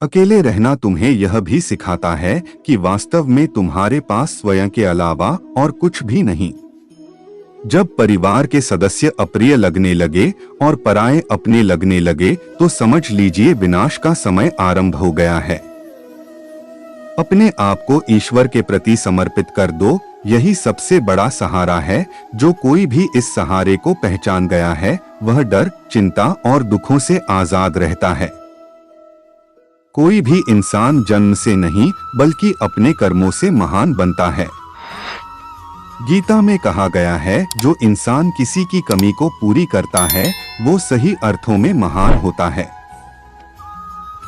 अकेले रहना तुम्हें यह भी सिखाता है कि वास्तव में तुम्हारे पास स्वयं के अलावा और कुछ भी नहीं। जब परिवार के सदस्य अप्रिय लगने लगे और पराये अपने लगने लगे तो समझ लीजिए विनाश का समय आरंभ हो गया है। अपने आप को ईश्वर के प्रति समर्पित कर दो, यही सबसे बड़ा सहारा है। जो कोई भी इस सहारे को पहचान गया है वह डर, चिंता और दुखों से आजाद रहता है। कोई भी इंसान जन्म से नहीं बल्कि अपने कर्मों से महान बनता है। गीता में कहा गया है, जो इंसान किसी की कमी को पूरी करता है वो सही अर्थों में महान होता है।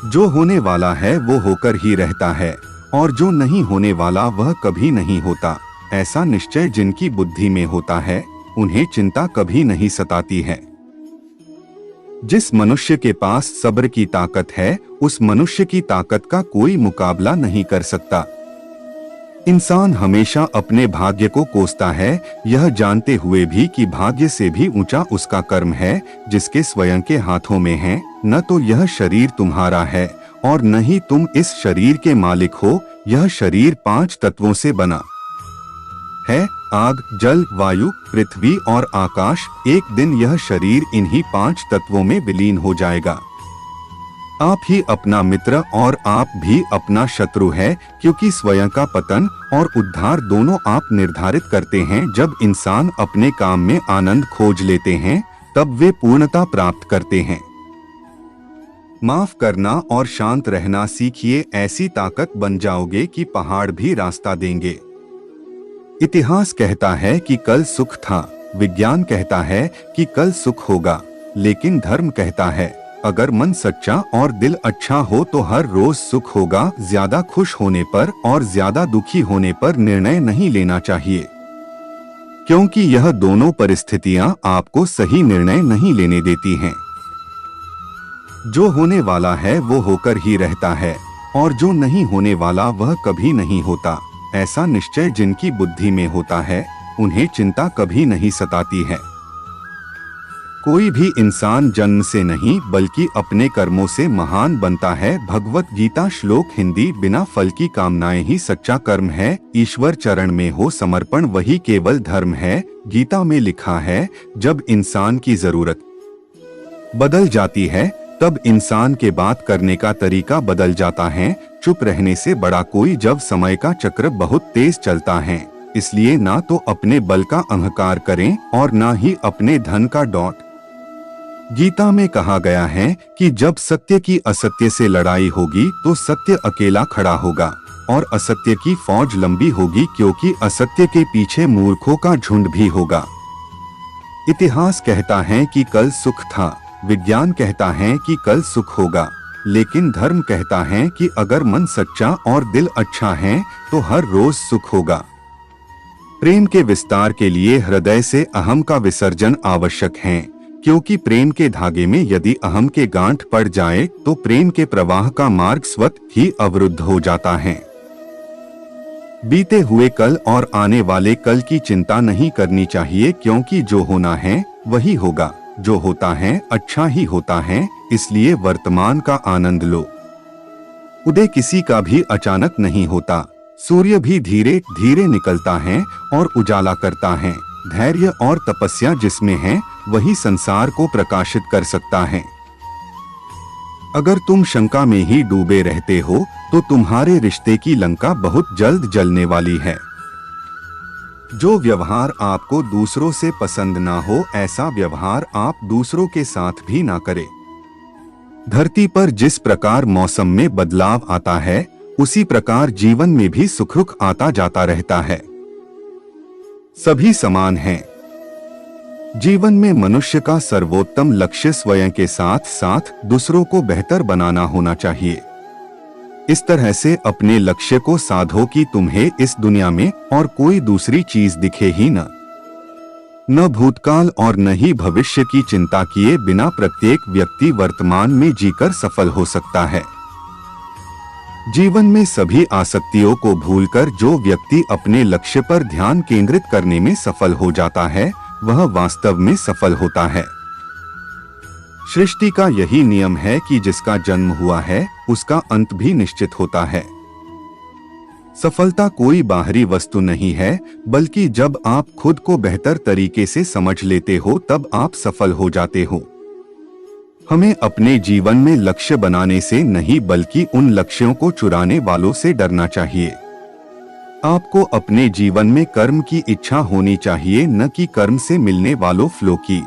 जो होने वाला है वो होकर ही रहता है और जो नहीं होने वाला वह कभी नहीं होता। ऐसा निश्चय जिनकी बुद्धि में होता है उन्हें चिंता कभी नहीं सताती है। जिस मनुष्य के पास सब्र की ताकत है उस मनुष्य की ताकत का कोई मुकाबला नहीं कर सकता। इंसान हमेशा अपने भाग्य को कोसता है, यह जानते हुए भी कि भाग्य से भी ऊंचा उसका कर्म है जिसके स्वयं के हाथों में है। न तो यह शरीर तुम्हारा है और न ही तुम इस शरीर के मालिक हो। यह शरीर 5 तत्वों से बना है, आग, जल, वायु, पृथ्वी और आकाश। एक दिन यह शरीर इन्हीं 5 तत्वों में विलीन हो जाएगा। आप ही अपना मित्र और आप भी अपना शत्रु है, क्योंकि स्वयं का पतन और उद्धार दोनों आप निर्धारित करते हैं। जब इंसान अपने काम में आनंद खोज लेते हैं तब वे पूर्णता प्राप्त करते हैं। माफ करना और शांत रहना सीखिए, ऐसी ताकत बन जाओगे कि पहाड़ भी रास्ता देंगे। इतिहास कहता है कि कल सुख था, विज्ञान कहता है कि कल सुख होगा, लेकिन धर्म कहता है अगर मन सच्चा और दिल अच्छा हो तो हर रोज सुख होगा। ज्यादा खुश होने पर और ज्यादा दुखी होने पर निर्णय नहीं लेना चाहिए, क्योंकि यह दोनों परिस्थितियां आपको सही निर्णय नहीं लेने देती हैं। जो होने वाला है वो होकर ही रहता है और जो नहीं होने वाला वह कभी नहीं होता। ऐसा निश्चय जिनकी बुद्धि में होता है उन्हें चिंता कभी नहीं सताती है। कोई भी इंसान जन्म से नहीं बल्कि अपने कर्मों से महान बनता है। भगवत गीता श्लोक हिंदी। बिना फल की कामनाएं ही सच्चा कर्म है, ईश्वर चरण में हो समर्पण वही केवल धर्म है। गीता में लिखा है, जब इंसान की जरूरत बदल जाती है तब इंसान के बात करने का तरीका बदल जाता है। चुप रहने से बड़ा कोई जब समय का चक्र बहुत तेज चलता है। इसलिए ना तो अपने बल का अहंकार करें और ना ही अपने धन का डॉट। गीता में कहा गया है कि जब सत्य की असत्य से लड़ाई होगी तो सत्य अकेला खड़ा होगा और असत्य की फौज लंबी होगी, क्योंकि असत्य के पीछे मूर्खों का झुंड भी होगा। इतिहास कहता है कि कल सुख था, विज्ञान कहता है कि कल सुख होगा, लेकिन धर्म कहता है कि अगर मन सच्चा और दिल अच्छा है तो हर रोज सुख होगा। प्रेम के विस्तार के लिए हृदय से अहम का विसर्जन आवश्यक है, क्योंकि प्रेम के धागे में यदि अहम के गांठ पड़ जाए तो प्रेम के प्रवाह का मार्ग स्वतः ही अवरुद्ध हो जाता है। बीते हुए कल और आने वाले कल की चिंता नहीं करनी चाहिए, क्योंकि जो होना है वही होगा, जो होता है अच्छा ही होता है। इसलिए वर्तमान का आनंद लो। उदय किसी का भी अचानक नहीं होता, सूर्य भी धीरे धीरे निकलता है और उजाला करता है। धैर्य और तपस्या जिसमें है वही संसार को प्रकाशित कर सकता है। अगर तुम शंका में ही डूबे रहते हो तो तुम्हारे रिश्ते की लंका बहुत जल्द जलने वाली है। जो व्यवहार आपको दूसरों से पसंद ना हो ऐसा व्यवहार आप दूसरों के साथ भी ना करें। धरती पर जिस प्रकार मौसम में बदलाव आता है उसी प्रकार जीवन में भी सुख दुख आता जाता रहता है। सभी समान हैं। जीवन में मनुष्य का सर्वोत्तम लक्ष्य स्वयं के साथ साथ दूसरों को बेहतर बनाना होना चाहिए। इस तरह से अपने लक्ष्य को साधो कि तुम्हें इस दुनिया में और कोई दूसरी चीज दिखे ही न भूतकाल और न ही भविष्य की चिंता किए बिना प्रत्येक व्यक्ति वर्तमान में जीकर सफल हो सकता है। जीवन में सभी आसक्तियों को भूलकर जो व्यक्ति अपने लक्ष्य पर ध्यान केंद्रित करने में सफल हो जाता है वह वास्तव में सफल होता है। सृष्टि का यही नियम है कि जिसका जन्म हुआ है उसका अंत भी निश्चित होता है। सफलता कोई बाहरी वस्तु नहीं है, बल्कि जब आप खुद को बेहतर तरीके से समझ लेते हो तब आप सफल हो जाते हो। हमें अपने जीवन में लक्ष्य बनाने से नहीं बल्कि उन लक्ष्यों को चुराने वालों से डरना चाहिए। आपको अपने जीवन में कर्म की इच्छा होनी चाहिए, न कि कर्म से मिलने वालों फ्लो की।